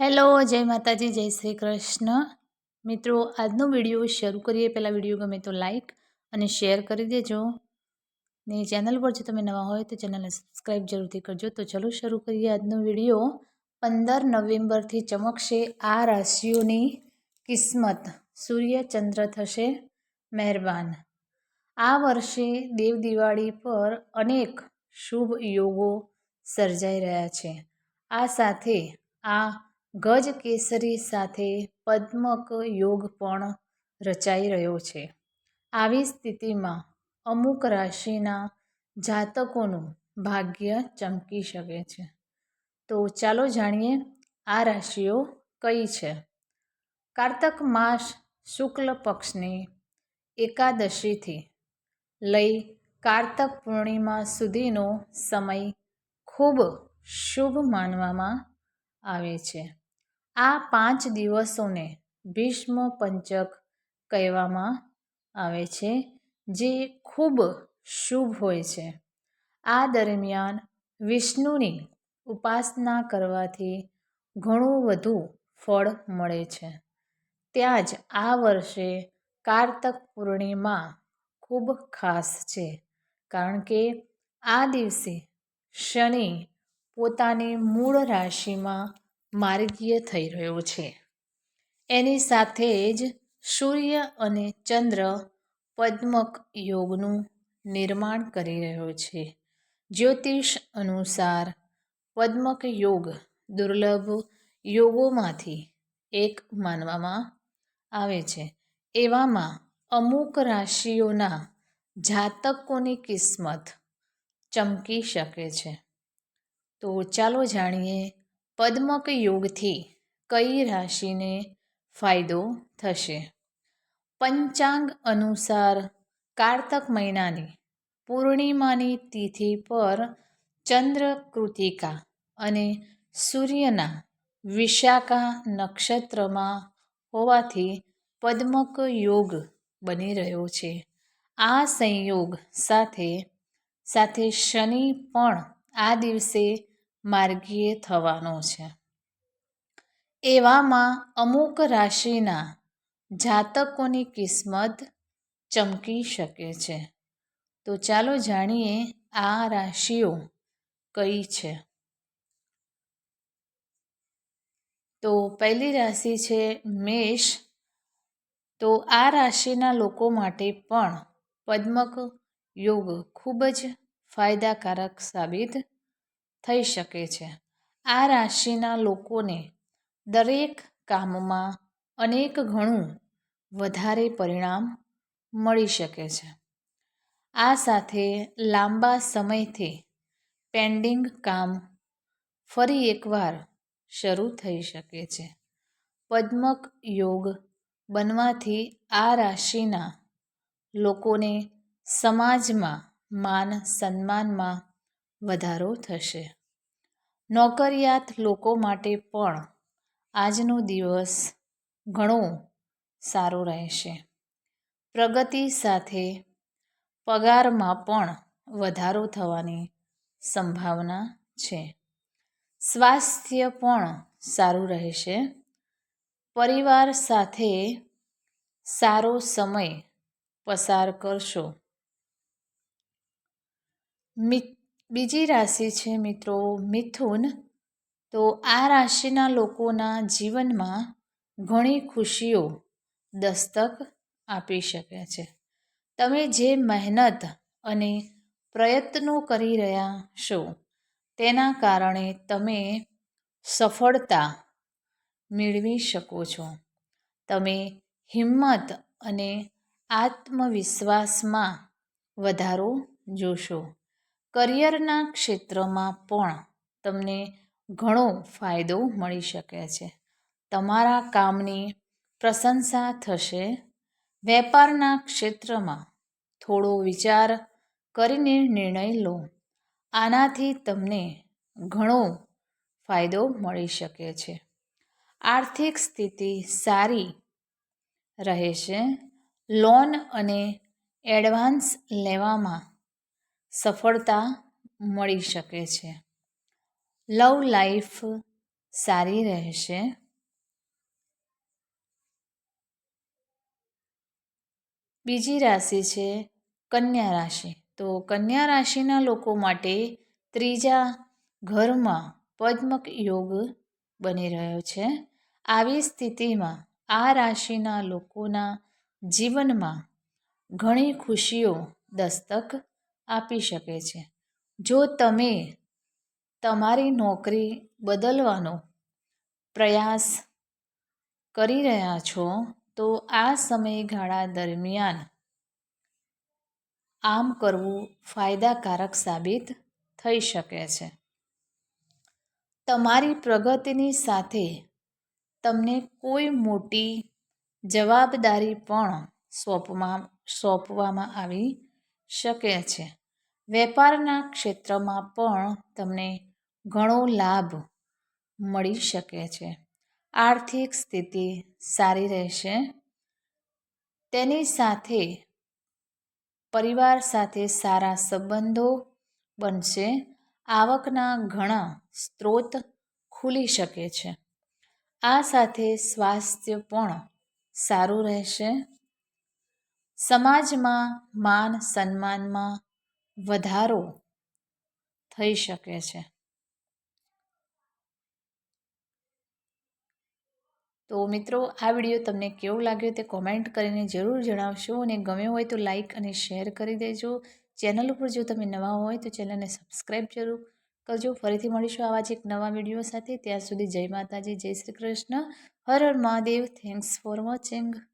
Hello, જય માતાજી, જય શ્રી કૃષ્ણ. મિત્રો, આજનો વિડીયો શરૂ કરીએ પહેલાં વિડીયો ગમે તો લાઈક અને શેર કરી દેજો. ને ચેનલ પર જો તમે નવા હોય તો ચેનલને સબસ્ક્રાઈબ જરૂરથી કરજો. તો ચલો શરૂ કરીએ આજનો વિડીયો. 15 નવેમ્બરથી ચમકશે આ રાશિઓની કિસ્મત. સૂર્ય ચંદ્ર થશે મહેરબાન. આ વર્ષે દેવ દિવાળી પર અનેક શુભ યોગો સર્જાઈ રહ્યા છે. આ સાથે આ ગજ કેસરી સાથે પદ્મક યોગ પણ રચાઈ રહ્યો છે. આવી સ્થિતિમાં અમુક રાશિના જાતકોનું ભાગ્ય ચમકી શકે છે. તો ચાલો જાણીએ આ રાશિઓ કઈ છે. કારતક માસ શુક્લ પક્ષની એકાદશીથી લઈ કારતક પૂર્ણિમા સુધીનો સમય ખૂબ શુભ માનવામાં આવે છે. આ 5 દિવસોને ભીષ્મ પંચક કહેવામાં આવે છે, જે ખૂબ શુભ હોય છે. આ દરમિયાન વિષ્ણુની ઉપાસના કરવાથી ઘણું વધુ ફળ મળે છે. ત્યાં જ આ વર્ષે કારતક પૂર્ણિમા ખૂબ ખાસ છે, કારણ કે આ દિવસે શનિ પોતાની મૂળ રાશિમાં માર્ગીય થઈ રહ્યો છે. એની સાથે જ સૂર્ય અને ચંદ્ર પદ્મક યોગનું નિર્માણ કરી રહ્યો છે. જ્યોતિષ અનુસાર પદ્મક યોગ દુર્લભ યોગોમાંથી એક માનવામાં આવે છે. એવામાં અમુક રાશિઓના જાતકોની કિસ્મત ચમકી શકે છે. તો ચાલો જાણીએ પદ્મક યોગથી કઈ રાશિને ફાયદો થશે. પંચાંગ અનુસાર કારતક મહિનાની પૂર્ણિમાની તિથિ પર ચંદ્ર કૃતિકા અને સૂર્યના વિશાખા નક્ષત્રમાં હોવાથી પદ્મક યોગ બની રહ્યો છે. આ સંયોગ સાથે સાથે શનિ પણ આ દિવસે માર્ગીય થવાનો છે. એવામાં અમુક રાશિના જાતકોની કિસ્મત ચમકી શકે છે. તો ચાલો જાણીએ આ રાશિઓ કઈ છે. તો પહેલી રાશિ છે મેષ. તો આ રાશિના લોકો માટે પણ પદ્મક યોગ ખૂબ જ ફાયદાકારક સાબિત થઈ શકે છે. આ રાશિના લોકોને દરેક કામમાં અનેક ગણું વધારે પરિણામ મળી શકે છે. આ સાથે લાંબા સમયથી પેન્ડિંગ કામ ફરી એકવાર શરૂ થઈ શકે છે. પદ્મક યોગ બનવાથી આ રાશિના લોકોને સમાજમાં માન સન્માનમાં વધારો થશે. નોકરિયાત લોકો માટે પણ આજનો દિવસ ઘણો સારો રહેશે. પ્રગતિ સાથે પગારમાં પણ વધારો થવાની સંભાવના છે. સ્વાસ્થ્ય પણ સારું રહેશે. પરિવાર સાથે સારો સમય પસાર કરશો. બીજી રાશિ છે મિત્રો મિથુન. તો આ રાશિના લોકોના જીવનમાં ઘણી ખુશીઓ દસ્તક આપી શકે છે. તમે જે મહેનત અને પ્રયત્નો કરી રહ્યા છો તેના કારણે તમે સફળતા મેળવી શકો છો. તમે હિંમત અને આત્મવિશ્વાસમાં વધારો જોશો. કરિયરના ક્ષેત્રમાં પણ તમને ઘણો ફાયદો મળી શકે છે. તમારા કામની પ્રશંસા થશે. વેપારના ક્ષેત્રમાં થોડો વિચાર કરીને નિર્ણય લો. આનાથી તમને ઘણો ફાયદો મળી શકે છે. આર્થિક સ્થિતિ સારી રહેશે. લોન અને એડવાન્સ લેવામાં સફળતા મળી શકે છે. લવ લાઈફ સારી રહેશે. બીજી રાશિ છે કન્યા રાશિ. તો કન્યા રાશિના લોકો માટે ત્રીજા ઘરમાં પદ્મક યોગ બની રહ્યો છે. આવી સ્થિતિમાં આ રાશિના લોકોના જીવનમાં ઘણી ખુશીઓ દસ્તક આપી શકે છે. જો તમે તમારી નોકરી બદલવાનો પ્રયાસ કરી રહ્યા છો તો આ સમયગાળા દરમિયાન આમ કરવું ફાયદાકારક સાબિત થઈ શકે છે. તમારી પ્રગતિની સાથે તમને કોઈ મોટી જવાબદારી પણ સોંપવામાં આવી શકે છે. વેપારના ક્ષેત્રમાં પણ તમને ઘણો લાભ મળી શકે છે. આર્થિક સ્થિતિ સારી રહેશે. તેની સાથે પરિવાર સાથે સારા સંબંધો બનશે. આવકના ઘણા સ્ત્રોત ખુલી શકે છે. આ સાથે સ્વાસ્થ્ય પણ સારું રહેશે. સમાજમાં માન સન્માનમાં વધારો થઈ શકે છે. તો મિત્રો, આ વિડીયો તમને કેવો લાગ્યો તે કોમેન્ટ કરીને જરૂર જણાવશો અને ગમ્યો હોય તો લાઈક અને શેર કરી દેજો. ચેનલ ઉપર જો તમે નવા હોય તો ચેનલને સબસ્ક્રાઈબ જરૂર કરજો. ફરીથી મળીશું આવા જ એક નવા વિડીયો સાથે. ત્યાં સુધી જય માતાજી, જય શ્રી કૃષ્ણ, હર હર મહાદેવ. Thanks for watching.